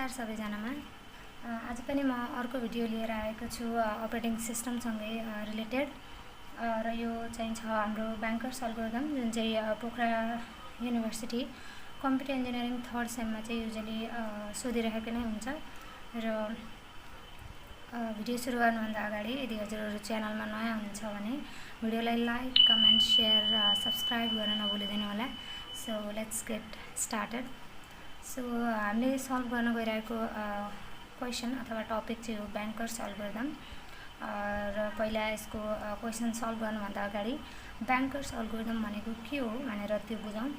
नमस्कार सबैजनामा। आज पनि म अर्को भिडियो लिएर आएको छु अपरेटिङ सिस्टमसँगै रिलेटेड र यो चाहिँ छ हाम्रो ब्याङ्कर्स एल्गोरिदम जुन चाहिँ Pokhara university computer engineering third सेममा चाहिँ युजुअली सोधिरहेको नै हुन्छ। र भिडियो सुरु गर्नुभन्दा अगाडि यदि हजुरहरू च्यानलमा नयाँ हुनुहुन्छ भने भिडियोलाई लाइक, कमेन्ट, सेयर र सब्स्क्राइब गर्न नभुलिदिनु होला। So let's get started. So हामीले सल्भ गर्न गइरहेको क्वेसन अथवा टपिक चाहिँ हो ब्याङ्कर्स एल्गोरिदम। र पहिला यसको क्वेसन सल्भ गर्नुभन्दा अगाडि ब्याङ्कर्स एल्गोरिदम भनेको के हो भनेर त्यो बुझौँ।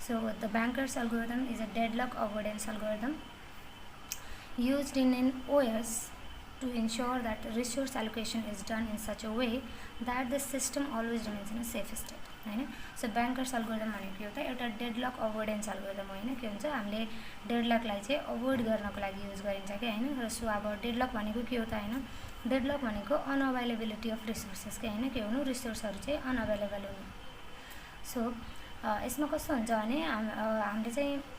So the banker's algorithm is a deadlock avoidance algorithm used in an OS to ensure that resource allocation is done in such a way that the system always remains in a safe state. हैन। So bankers algorithm भनेको एउटा deadlock avoidance algorithm होइन। के हुन्छ, हामीले डेडलकलाई चाहिँ avoid गर्नको लागि युज गरिन्छ कि हैन। र सो अब डेडलक भनेको के हो त हैन, डेडलक भनेको अनअभाइलेबिलिटी अफ रिसोर्सेस के हैन, के हुनु, रिसोर्सहरू चाहिँ अनअभाइलेबल हुनु। सो यसमा कस्तो हुन्छ भने हामीले चाहिँ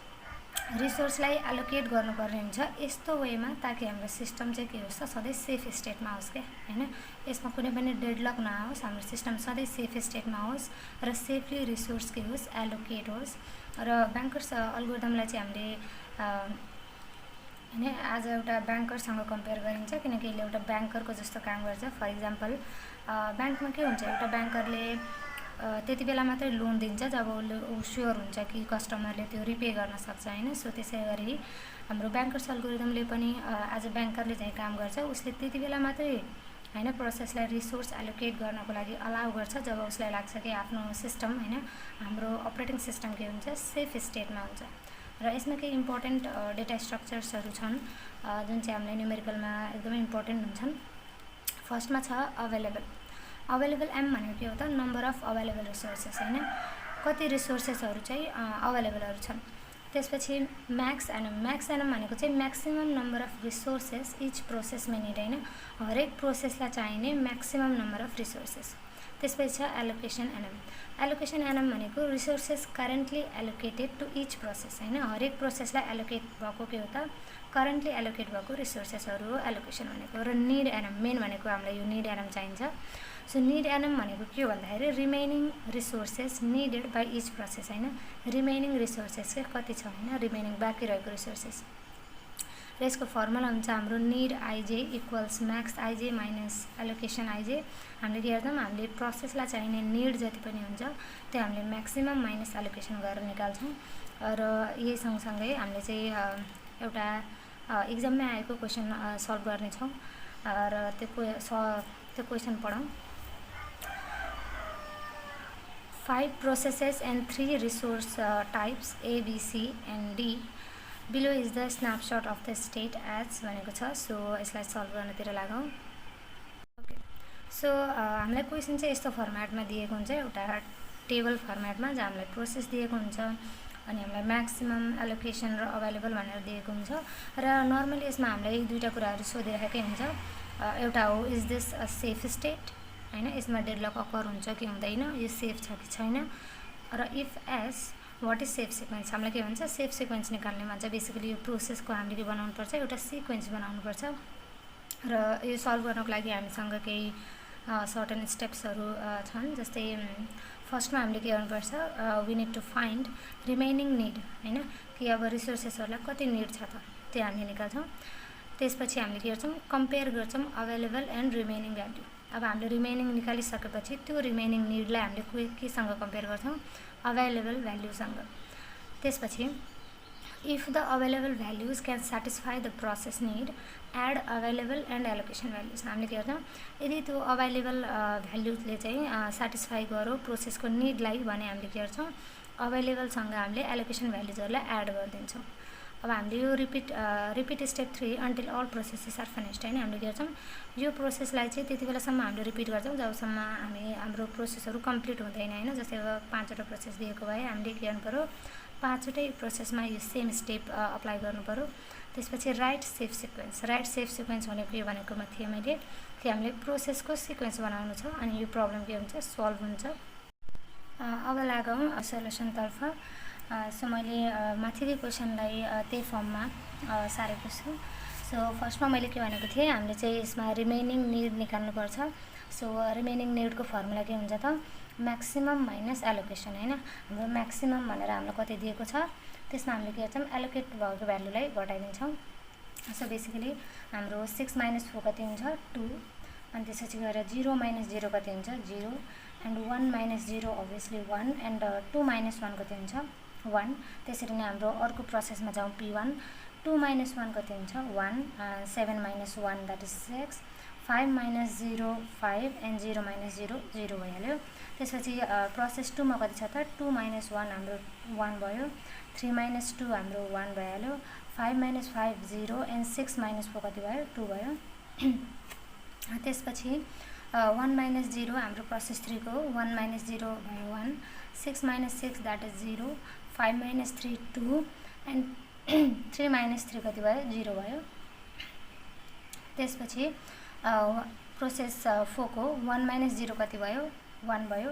रिसोर्सलाई एलोकेट गर्नुपर्ने हुन्छ यस्तो वेमा ताकि हाम्रो सिस्टम चाहिँ के होस् त, सधैँ सेफ स्टेटमा होस् क्या हैन। यसमा कुनै पनि डेडलक नआओस्, हाम्रो सिस्टम सधैँ सेफ स्टेटमा होस् र सेफली रिसोर्स के होस्, एलोकेट होस्। र ब्याङ्कर्स एल्गोरिदमलाई चाहिँ हामीले हैन आज एउटा ब्याङ्करसँग कम्पेयर गरिन्छ, किनकि यसले एउटा ब्याङ्करको जस्तो काम गर्छ। फर इक्जाम्पल ब्याङ्कमा के हुन्छ, एउटा ब्याङ्करले त्यति बेला मात्रै लोन दिन्छ जब ऊ स्योर हुन्छ कि कस्टमरले त्यो रिपे गर्न सक्छ हैन। सो त्यसै गरी हाम्रो ब्याङ्कर्स एल्गोरिदमले पनि आज ब्याङ्करले चाहिँ काम गर्छ, उसले त्यति बेला मात्रै हैन प्रोसेसलाई रिसोर्स एलोकेट गर्नको लागि अलाउ गर्छ जब उसलाई लाग्छ कि आफ्नो सिस्टम हैन, हाम्रो अपरेटिङ सिस्टम के हुन्छ, सेफ स्टेटमा हुन्छ। र यसमा केही इम्पोर्टेन्ट डेटा स्ट्रक्चर्सहरू छन् जुन चाहिँ हामीले न्युमेरिकलमा एकदमै इम्पोर्टेन्ट हुन्छन्। फर्स्टमा छ अभाइलेबल। अभाइलेबल एम भनेको के हो त, नम्बर अफ अभाइलेबल रिसोर्सेस हैन, कति रिसोर्सेसहरू चाहिँ अभाइलेबलहरू छन्। त्यसपछि म्याक्स एनएम। म्याक्स एनएम भनेको चाहिँ maximum number of resources each process minute हैन, हरेक प्रोसेसलाई चाहिने म्याक्सिमम नम्बर अफ रिसोर्सेस। त्यसपछि छ एलोकेसन एनएम। एलोकेसन एनएम भनेको resources currently allocated to each process हैन, हरेक प्रोसेसलाई एलोकेट भएको के हो त, करेन्टली एलोकेट भएको रिसोर्सेसहरू हो एलोकेसन भनेको। र निड एनएम, मेन भनेको हामीलाई यो निड एनएम चाहिन्छ। सो निड एनएम भनेको के हो भन्दाखेरि remaining resources needed by each process हैन, रिमेनिङ रिसोर्सेस चाहिँ कति छ हैन, रिमेनिङ बाँकी रहेको रिसोर्सेस। र यसको फर्मुला हुन्छ हाम्रो need I J equals max I J minus allocation I J. हामीले के गर्छौँ, हामीले प्रोसेसलाई चाहिने निड जति पनि हुन्छ त्यो हामीले म्याक्सिमम माइनस एलोकेसन गरेर निकाल्छौँ। र यही सँगसँगै हामीले चाहिँ एउटा इक्जाममा आएको क्वेसन सल्भ गर्नेछौँ र त्यो क्वेसन पढौँ। 5 processes and 3 resource types A, B, C and D. Below is the snapshot of the state as भनेको छ। सो यसलाई सल्भ गर्नतिर लागौँ। ओके, सो हामीलाई क्वेसन चाहिँ यस्तो फर्मेटमा दिएको हुन्छ, एउटा टेबल फर्मेटमा जहाँ हामीलाई प्रोसेस दिएको हुन्छ अनि हामीलाई म्याक्सिमम एलोकेसन र अभाइलेबल भनेर दिएको हुन्छ। र नर्मली यसमा हामीलाई दुईवटा कुराहरू सोधिरहेकै हुन्छ। एउटा हो is this a safe state हैन, यसमा डेडलक अकर हुन्छ कि हुँदैन, यो सेफ छ कि छैन। र if as what is safe sequence, हामीलाई के भन्छ, सेफ सिक्वेन्स निकाल्ने भन्छ। बेसिकली यो प्रोसेसको हामीले के बनाउनुपर्छ, एउटा सिक्वेन्स बनाउनुपर्छ। र यो सल्भ गर्नको लागि हामीसँग केही सर्टेन स्टेप्सहरू छन्। जस्तै फर्स्टमा हामीले के गर्नुपर्छ, we need to find remaining need हैन, कि अब रिसोर्सेसहरूलाई कति निड छ त त्यो हामीले निकाल्छौँ। त्यसपछि हामीले के गर्छौँ, कम्पेयर गर्छौँ अभाइलेबल एन्ड रिमेनिङ भ्याल्यु। अब हामीले रिमेनिङ निकालिसकेपछि त्यो रिमेनिङ निडलाई हामीले केसँग कम्पेयर गर्छौँ, अभाइलेबल भ्याल्युसँग। त्यसपछि if the available values can satisfy the process need add available and allocation values. हामीले के गर्छौँ, यदि त्यो अभाइलेबल भ्याल्युजले चाहिँ सेटिस्फाई गऱ्यो प्रोसेसको निडलाई भने हामीले के गर्छौँ, अभाइलेबलसँग हामीले एलोकेसन भ्याल्युजहरूलाई एड गरिदिन्छौँ। अब हामीले यो repeat step 3 until all processes are finished हैन, हामीले के गर्छौँ, यो प्रोसेसलाई चाहिँ त्यति बेलासम्म हामीले रिपिट गर्छौँ जबसम्म हाम्रो प्रोसेसहरू कम्प्लिट हुँदैन हैन। जस्तै अब 5वटा प्रोसेस दिएको भए हामीले के गर्नु पर्यो, 5वटै प्रोसेसमा यो सेम स्टेप अप्लाई गर्नु पर्यो। त्यसपछि right safe sequence. Right safe sequence भनेको थिएँ मैले कि हामीले प्रोसेसको सिक्वेन्स बनाउनु छ अनि यो प्रब्लम के हुन्छ, सल्भ हुन्छ। अब लागौँ सल्युसनतर्फ। सो मैले माथिको क्वेसनलाई त्यही फर्ममा सारेको छु। सो फर्स्टमा मैले के भनेको थिएँ, हामीले चाहिँ यसमा रिमेनिङ निड निकाल्नुपर्छ। सो रिमेनिङ निडको फर्मुला के हुन्छ त, म्याक्सिमम माइनस एलोकेसन हैन। हाम्रो म्याक्सिमम भनेर हामीलाई कति दिएको छ, त्यसमा हामीले के गर्छौँ, एलोकेट भएको भ्यालुलाई घटाइदिन्छौँ। सो बेसिकली हाम्रो 6 - 4 कति हुन्छ, 2, अनि त्यसपछि गएर 0 - 0 कति हुन्छ, 0, एन्ड 1 - 0 अभियसली 1, एन्ड 2 - 1 कति हुन्छ, 1। त्यसरी नै हाम्रो अर्को प्रोसेसमा जाउँ, P1, 2 - 1 कति हुन्छ, 1, 7 - 1 द्याट इज 6, 5 - 0 5, एन्ड 0 - 0 0 भइहाल्यो। त्यसपछि प्रोसेस 2 मा कति छ त, 2 - 1 हाम्रो 1 भयो, 3 - 2 हाम्रो 1 भइहाल्यो, 5 - 5 0, एन्ड 6 - 4 कति भयो, 2 भयो। त्यसपछि 1 - 0 हाम्रो प्रोसेस 3 को 1 - 0 भयो 1, 6 - 6 द्याट इज 0, 5 - 3 2, एन्ड 3 - 3 कति भयो, 0 भयो। त्यसपछि प्रोसेस 4 को 1 - 0 कति भयो, 1 भयो,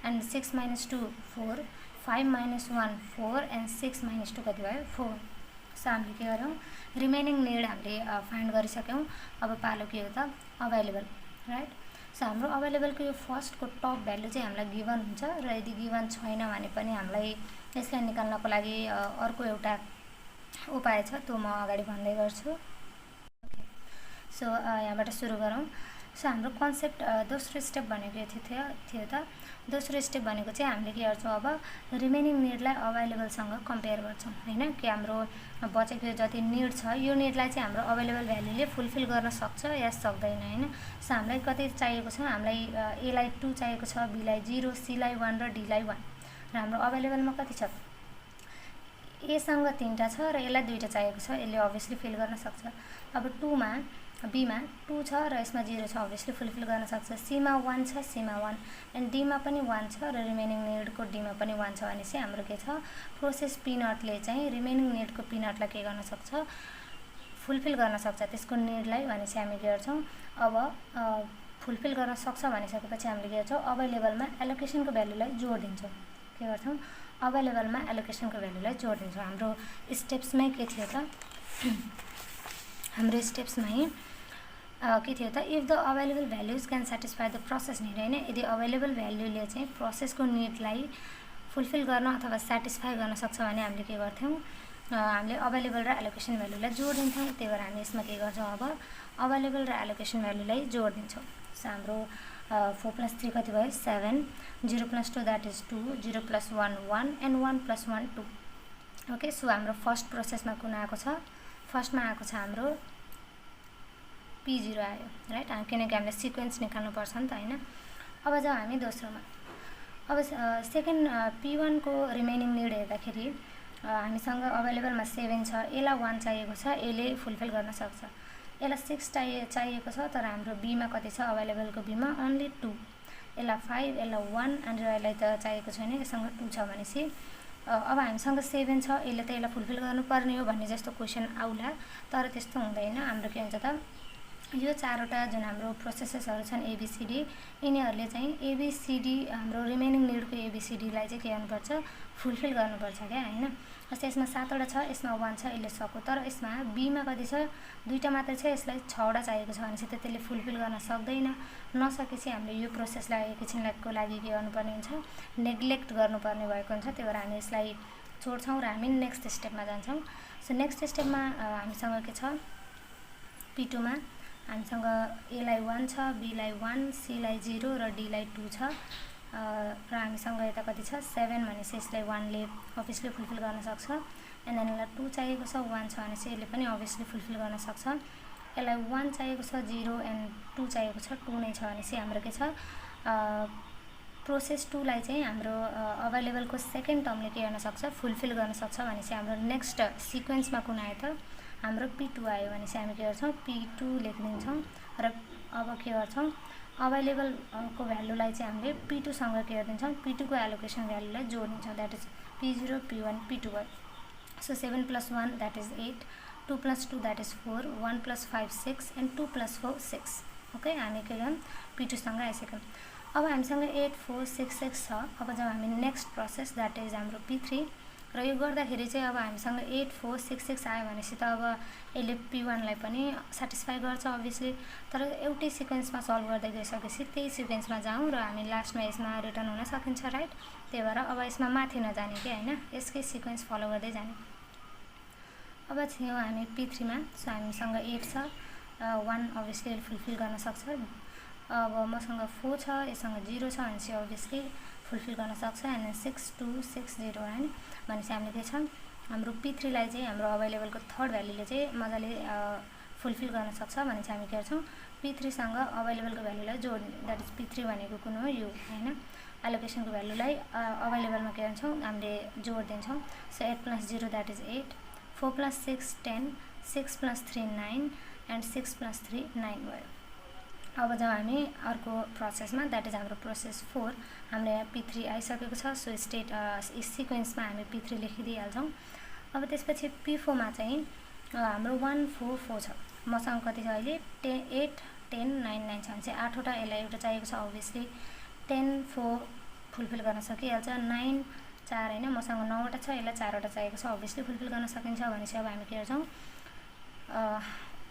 एन्ड 6 - 2 4, 5 - 1 4, एन्ड 6 - 2 कति भयो, 4। सो हामीले के गऱ्यौँ, रिमेनिङ निड हामीले फाइन्ड गरिसक्यौँ। अब पालो के हो त, अभाइलेबल, राइट। सो हाम्रो अभाइलेबलको यो फर्स्टको टप भ्यालु चाहिँ हामीलाई गिभन हुन्छ, र यदि गिभन छैन भने पनि हामीलाई यसलाई निकाल्नको लागि अर्को एउटा उपाय छ, त्यो म अगाडि भन्दै गर्छु। ओके, सो यहाँबाट सुरु गरौँ। सो हाम्रो कन्सेप्ट दोस्रो स्टेप भनेको थियो त, दोस्रो स्टेप भनेको चाहिँ हामीले के गर्छौँ, अब रिमेनिङ निडलाई अभाइलेबलसँग कम्पेयर गर्छौँ हैन, कि हाम्रो बचेको जति निड छ यो निडलाई चाहिँ हाम्रो अभाइलेबल भ्यालुले फुलफिल गर्न सक्छ या सक्दैन हैन। सो हामीलाई कति चाहिएको छ, हामीलाई एलाई 2 चाहिएको छ, बीलाई 0, सीलाई 1 र डीलाई 1, र हाम्रो अभाइलेबलमा कति छ, एसँग 3टा छ र यसलाई 2टा चाहिएको छ, यसले अभियसली फिल गर्न सक्छ। अब 2 मा बीमा 2 छ र यसमा 0 छ, अभियसली फुलफिल गर्न सक्छ। सीमा 1 छ, सीमा 1, एन्ड डीमा पनि 1 छ, र रिमेनिङ निडको डीमा पनि 1 छ भनेपछि हाम्रो के छ, प्रोसेस पी0ले चाहिँ रिमेनिङ निडको पी0लाई के गर्न सक्छ, फुलफिल गर्न सक्छ त्यसको निडलाई। भनेपछि हामी के गर्छौँ, अब फुलफिल गर्न सक्छ भनिसकेपछि हामीले के गर्छौँ, अभाइलेबलमा एलोकेसनको भ्यालुलाई जोड दिन्छौँ। के गर्छौँ, अभाइलेबलमा एलोकेसनको भ्यालुलाई जोड दिन्छौँ। हाम्रो स्टेप्समै के थियो त, हाम्रो स्टेप्समै के थियो त, if the available values can satisfy the process need हैन, यदि अभाइलेबल भ्यालुले चाहिँ प्रोसेसको निडलाई फुलफिल गर्न अथवा सेटिस्फाई गर्न सक्छ भने हामीले के गर्थ्यौँ, हामीले अभाइलेबल र एलोकेसन भ्यालुलाई जोड दिन्थ्यौँ। त्यही भएर हामी यसमा के गर्छौँ, अब अभाइलेबल र एलोकेसन भ्यालुलाई जोड दिन्छौँ। सो हाम्रो 4 + 3 कति भयो, 7, 0 + 2 that is 2, 0 + 1 1, and 1 + 1 2। Okay, so हाम्रो फर्स्ट प्रोसेसमा कुन आएको छ, फर्स्टमा आएको छ हाम्रो P0 आयो, राइट, किनकि हामीले सिक्वेन्स निकाल्नुपर्छ नि त हैन। अब जाउँ हामी दोस्रोमा। अब सेकेन्ड P1 को रिमेनिङ निड हेर्दाखेरि हामीसँग अभाइलेबलमा 7 छ, यसलाई 1 चाहिएको छ, यसले फुलफिल गर्न सक्छ। यसलाई 6 चाहिएको छ, तर हाम्रो बीमा कति छ, अभाइलेबलको बीमा ओन्ली 2, यसलाई 5, यसलाई 1, एन्ड यसलाई त चाहिएको छैन, यससँग 2 छ भनेपछि अब हामीसँग 7 छ, यसले त यसलाई फुलफिल गर्नुपर्ने हो भन्ने जस्तो क्वेसन आउला, तर त्यस्तो हुँदैन। हाम्रो के हुन्छ त, यो 4वटा जुन हाम्रो प्रोसेसेसहरू छन् एबीसीडी, यिनीहरूले चाहिँ एबीसीडी हाम्रो रिमेनिङ निडको एबीसीडीलाई चाहिँ के गर्नुपर्छ, फुलफिल गर्नुपर्छ क्या हैन। जस्तै यसमा 7वटा छ, यसमा 1 छ, यसले सक्यो, तर यसमा बीमा कति छ, 2टा मात्रै छ, यसलाई 6वटा चाहिएको छ भनेपछि त त्यसले फुलफिल गर्न सक्दैन। नसकेपछि हामीले यो प्रोसेसलाई एकैछिनको लागि के गर्नुपर्ने हुन्छ, नेग्लेक्ट गर्नुपर्ने भएको हुन्छ। त्यही भएर हामी यसलाई छोड्छौँ र हामी नेक्स्ट स्टेपमा जान्छौँ। सो नेक्स्ट स्टेपमा हामीसँग के छ, P2 मा हामीसँग एलाई 1 छ, बीलाई 1, सीलाई 0 र डीलाई 2 छ, र हामीसँग यता कति छ, 7 भनेपछि यसलाई 1 ले अभियसली फुलफिल गर्न सक्छ। एन्ड देन यसलाई 2 चाहिएको छ, 1 छ भनेपछि यसले पनि अभियसली फुलफिल गर्न सक्छ। यसलाई 1 चाहिएको छ, 0 एन्ड 2 चाहिएको छ, 2 नै छ भनेपछि हाम्रो के छ, प्रोसेस 2 लाई चाहिँ हाम्रो अभाइलेबलको सेकेन्ड टर्मले के गर्न सक्छ, फुलफिल गर्न सक्छ भनेपछि हाम्रो नेक्स्ट सिक्वेन्समा कुन आयो त, हाम्रो P2 आयो भनेपछि हामी के गर्छौँ, P2 लेखिदिन्छौँ, र अब के गर्छौँ, अभाइलेबलको भ्यालुलाई चाहिँ हामीले P2 सँग के गरिदिन्छौँ, P2 को एलोकेसन भ्यालुलाई जोडिदिन्छौँ, that is P0 P1 P2 भयो। So 7 + 1 that is 8, 2 + 2 that is 4, 1 + 5 6, and 2 + 4 6। Okay, हामी के गर्यौँ, P2 सँग आइसक्यौँ। अब हामीसँग 8 4 6 6 छ। अब जब हामी नेक्स्ट प्रोसेस द्याट इज हाम्रो P3 र यो गर्दाखेरि चाहिँ अब हामीसँग 8466 आयो भनेपछि त अब यसले P1 लाई पनि सेटिस्फाई गर्छ अभियसली। तर एउटै सिक्वेन्समा सल्भ गर्दै गइसकेपछि त्यही सिक्वेन्समा जाउँ र हामी लास्टमा यसमा रिटर्न हुन सकिन्छ, राइट? त्यही भएर अब यसमा माथि नजाने कि हैन, यसकै सिक्वेन्स फलो गर्दै जाने। अब छियौँ हामी P3 मा। सो हामीसँग 8 छ, 1 अभियसली फुलफिल गर्न सक्छ। अब मसँग 4 छ, यससँग 0 छ भनेपछि अभियसली फुलफिल गर्न सक्छ। एन्ड 6260 हैन भनेपछि हामीले के छ, हाम्रो P3 लाई चाहिँ हाम्रो अवेलेबलको थर्ड भ्यालुले चाहिँ मजाले फुलफिल गर्न सक्छ भनेपछि हामी के गर्छौँ, P3 सँग अवेलेबलको भ्यालुलाई जोड्ने, द्याट इज P3 भनेको कुन हो, यो हैन। एलोकेसनको भ्यालुलाई अवेलेबलमा के गर्छौँ, हामीले जोड दिन्छौँ। सो 8 + 0 द्याट इज 8, 4 + 6 10, 6 + 3 9 एन्ड 6 + 3 9 भयो। अब जब हामी अर्को प्रोसेसमा, द्याट इज हाम्रो प्रोसेस 4, हाम्रो यहाँ P3 आइसकेको छ। सो स्टेट सिक्वेन्समा हामी P3 लेखिदिइहाल्छौँ। अब त्यसपछि P4 मा चाहिँ हाम्रो 1 4 4 छ। मसँग कति छ अहिले, 8 10 9 9 छ भने चाहिँ 8 वटा यसलाई एउटा चाहिएको छ अभियसली। 10 4 फुलफिल गर्न सकिहाल्छ। 9 4 हैन, मसँग 9 वटा छ, यसलाई 4 वटा चाहिएको छ, अभियसली फुलफिल गर्न सकिन्छ भनेपछि अब हामी के गर्छौँ,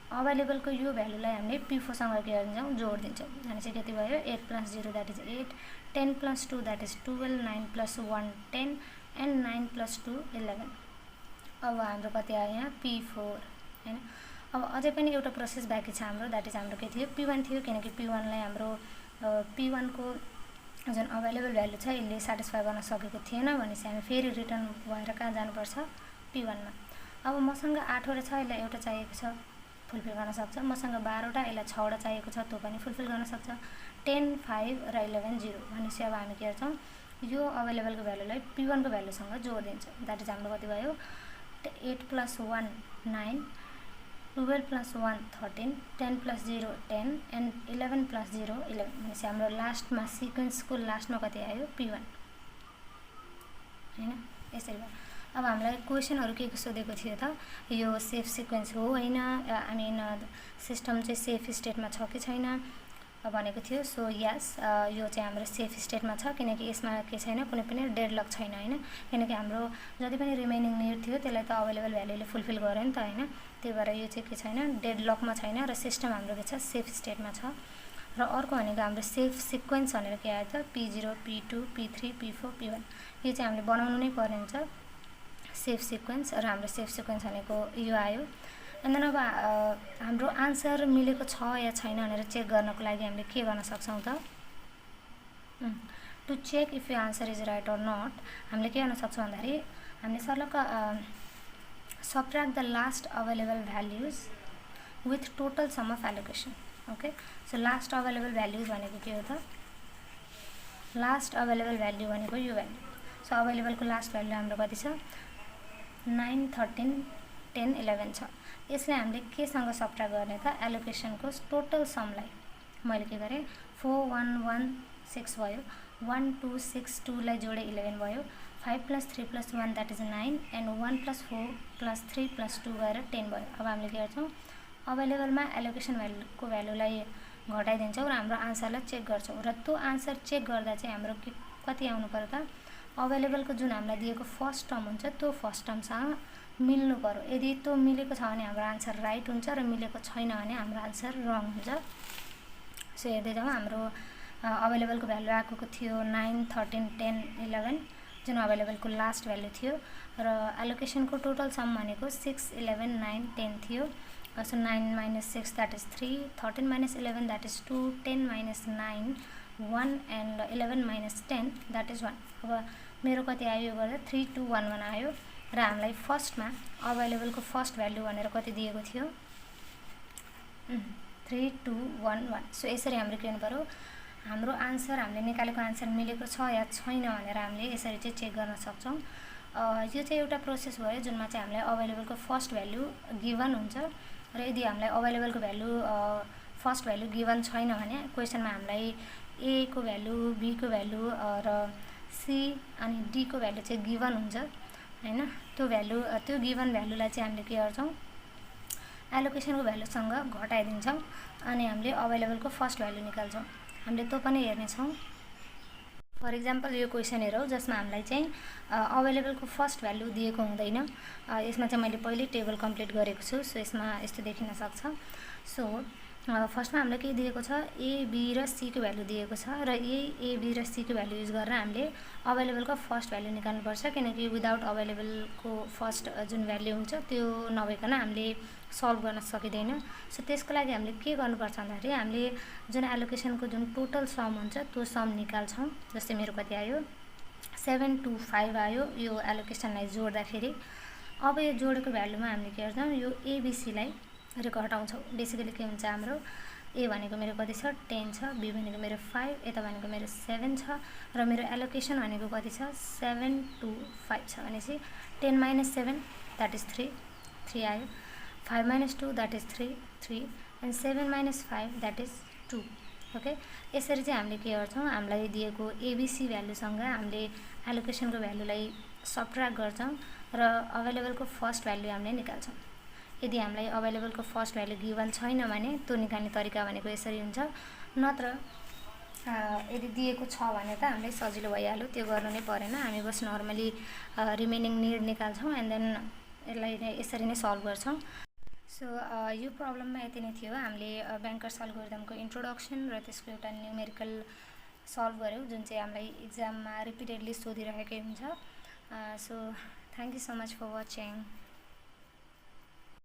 अवेलेबलको यो भ्यालुलाई हामीले P4 सँग के गर्छौँ, जोड दिन्छौँ। भनेपछि कति भयो, 8 + 0 that is 8, 10 + 2 that is 12, 9 + 1 10 and 9 + 2 11। अब हाम्रो कति आयो यहाँ, P4 हैन। अब अझै पनि एउटा प्रोसेस बाँकी छ हाम्रो, द्याट इज हाम्रो के थियो, P1 थियो। किनकि P1 लाई हाम्रो P1 को जुन अवेलेबल भ्यालु छ यसले सेटिस्फाई गर्न सकेको थिएन भनेपछि हामी फेरि रिटर्न भएर कहाँ जानुपर्छ, P1 मा। अब मसँग 8 वटा छ, यसलाई एउटा चाहिएको छ, फुलफिल गर्न सक्छ। मसँग 12 वटा, यसलाई 6 वटा चाहिएको छ, त्यो पनि फुलफिल गर्न सक्छ। 10 5 र 11 0 भनेपछि अब हामी के गर्छौँ, यो अवेलेबलको भ्यालुलाई P1 को भ्यालुसँग जोड दिन्छौँ। द्याट इज हाम्रो कति भयो, 8 + 1 9, 12 + 1 13, 10 + 0 10 एन्ड 11 + 0 11 भनेपछि हाम्रो लास्टमा सिक्वेन्सको लास्टमा कति आयो, P1 हैन। यसरी भयो। अब हामीलाई क्वेसनहरु के सोधेको थियो त, यो सेफ सिक्वेन्स हो हैन, आई मिन सिस्टम चाहिँ सेफ स्टेटमा छ कि छैन भनेको थियो। सो यस, यो चाहिँ हाम्रो सेफ स्टेटमा छ किनकि यसमा के छैन, कुनै पनि डेडलक छैन हैन। किनकि हाम्रो जति पनि रिमेनिङ नीड थियो त्यसलाई त अवेलेबल भ्यालुले फुलफिल गर्यो नि त हैन। त्यही भएर यो चाहिँ के छैन, डेडलकमा छैन र सिस्टम हाम्रो के छ, सेफ स्टेटमा छ। र अर्को भनेको हाम्रो सेफ सिक्वेन्स भनेर के आयो त, P0 P2 P3 P4 P1। यो चाहिँ हामीले बनाउनु नै पर्ने हुन्छ सेफ सिक्वेन्स, र हाम्रो सेफ सिक्वेन्स भनेको यो आयो। एन्ड देन अब हाम्रो आन्सर मिलेको छ या छैन भनेर चेक गर्नको लागि हामीले के गर्न सक्छौँ त, टु चेक इफ यो answer is right or not, हामीले के गर्न सक्छौँ भन्दाखेरि हामीले सर्लक subtract the last available values with total sum of allocation. Okay, so last available values भनेको के हो त, लास्ट अवेलेबल भ्याल्यु भनेको यो भ्याल्यु। सो अवेलेबलको लास्ट भ्याल्यु हाम्रो कति छ, 9 13 10 11 छ। यसलाई हामीले केसँग सबट्र्याक्ट गर्ने त, एलोकेसनको टोटल समलाई मैले के गरेँ, 4 1 1 6 भयो, 1 2 6 2 लाई जोडे 11 भयो, 5 + 3 + 1 द्याट इज 9 एन्ड 1 + 4 + 3 + 2 गएर 10 भयो। अब हामीले के गर्छौँ, अवेलेबलमा एलोकेसन भ्यालुको भ्यालुलाई घटाइदिन्छौँ र हाम्रो आन्सरलाई चेक गर्छौँ। र त्यो आन्सर चेक गर्दा चाहिँ हाम्रो कति आउनु पर्यो त, अवेलेबलको जुन हामीलाई दिएको फर्स्ट टर्म हुन्छ त्यो फर्स्ट टर्मसँग मिल्नु पर्यो। यदि त्यो मिलेको छ भने हाम्रो आन्सर राइट हुन्छ र मिलेको छैन भने हाम्रो आन्सर रङ हुन्छ। सो हेर्दै जाउँ, हाम्रो अवेलेबलको भ्यालु आएको थियो 9 13 10 11 जुन अवेलेबलको लास्ट भ्यालु थियो, र एलोकेसनको टोटल सम भनेको 6 11 9 10 थियो। So 9 - 6 that is 3, 13 - 11 that is 2, 10 - 9 1 and 11 - 10 that is 1। अब मेरो कति आयो, यो गर्दा 3 2 1 1 आयो र हामीलाई फर्स्टमा अवेलेबलको फर्स्ट भ्यालु भनेर कति दिएको थियो, 3 2 1 1। सो यसरी हाम्रो के गर्नु पर्यो, हाम्रो आन्सर हामीले निकालेको आन्सर मिलेको छ या छैन भनेर हामीले यसरी चाहिँ चेक गर्न सक्छौँ। यो चाहिँ एउटा प्रोसेस भयो जुनमा चाहिँ हामीलाई अवेलेबलको फर्स्ट भ्यालु गिभन हुन्छ, र यदि हामीलाई अवेलेबलको भ्यालु फर्स्ट भ्यालु गिभन छैन भने क्वेसनमा हामीलाई ए को भ्यालु, बी को भ्यालु र सी अनि डी को भ्यालु चाहिँ गिभन हुन्छ हैन। त्यो भ्यालु, त्यो गिभन भ्यालुलाई चाहिँ हामीले के गर्छौँ, एलोकेसनको भ्यालुसँग घटाइदिन्छौँ अनि हामीले अवेलेबलको फर्स्ट भ्यालु निकाल्छौँ। हामीले त्यो पनि हेर्नेछौँ। फर इक्जाम्पल यो क्वेसन हेरौँ जसमा हामीलाई चाहिँ अभाइलेबलको फर्स्ट भ्यालु दिएको हुँदैन। यसमा चाहिँ मैले पहिल्यै टेबल कम्प्लिट गरेको छु, सो यसमा यस्तो देखिन सक्छ। सो फर्स्टमा हामीलाई के दिएको छ, ए बी र सी को भ्यालु दिएको छ र यही ए बी र सी को भ्यालु युज गरेर हामीले अभाइलेबलको फर्स्ट भ्यालु निकाल्नुपर्छ, किनकि विदाउट अभाइलेबलको फर्स्ट जुन भ्यालु हुन्छ त्यो नभइकन हामीले सल्भ गर्न सकिँदैन। सो त्यसको लागि हामीले के गर्नुपर्छ भन्दाखेरि हामीले जुन एलोकेसनको जुन टोटल सम हुन्छ त्यो सम निकाल्छौँ। जस्तै मेरो कति आयो, 725 आयो यो एलोकेसनलाई जोड्दाखेरि। अब यो जोडेको भ्यालुमा हामीले के गर्छौँ, यो एबिसीलाई घटाउँछौँ। बेसिकली के हुन्छ, हाम्रो ए भनेको मेरो कति छ, 10 छ, बी भनेको मेरो 5, यता भनेको मेरो 7 छ र मेरो एलोकेसन भनेको कति छ, 725 छ। भनेपछि 10 - 7 द्याट इज 3 आयो, 5 - 2 that is 3 and 7 - 5 that is 2। Okay, यसरी चाहिँ हामीले के गर्छौँ, हामीलाई दिएको एबिसी भ्यालुसँग हामीले एलोकेसनको भ्यालुलाई सबट्र्याक्ट गर्छौँ र अभाइलेबलको फर्स्ट भ्यालु हामीले निकाल्छौँ। यदि हामीलाई अभाइलेबलको फर्स्ट भ्यालु गिभन छैन भने त्यो निकाल्ने तरिका भनेको यसरी हुन्छ। नत्र यदि दिएको छ भने त हामीलाई सजिलो भइहाल्यो, त्यो गर्नु नै परेन। हामी बस नर्मली रिमेनिङ निड निकाल्छौँ एन्ड देन यसलाई यसरी नै सल्भ गर्छौँ। सो यो प्रब्लममा यति नै थियो। हामीले ब्याङ्कर्स एल्गोरिदमको इन्ट्रोडक्सन र त्यसको एउटा न्युमेरिकल सल्भ गऱ्यौँ, जुन चाहिँ हामीलाई इक्जाममा रिपिटेडली सोधिरहेकै हुन्छ। So thank you so much for watching.